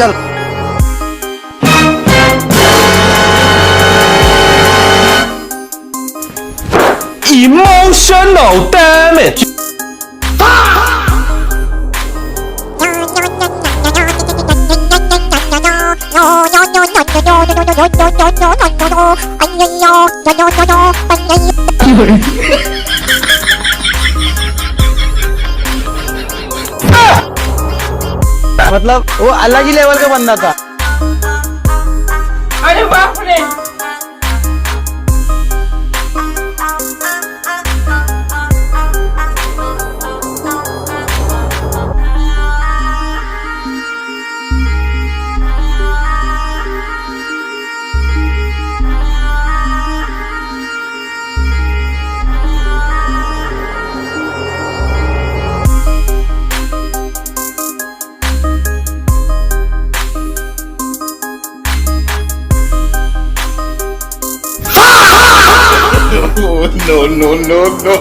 चल. Emotional damage. मतलब वो अलग ही लेवल का बंदा था. अरे बाप रे. Oh, no, no, no, no.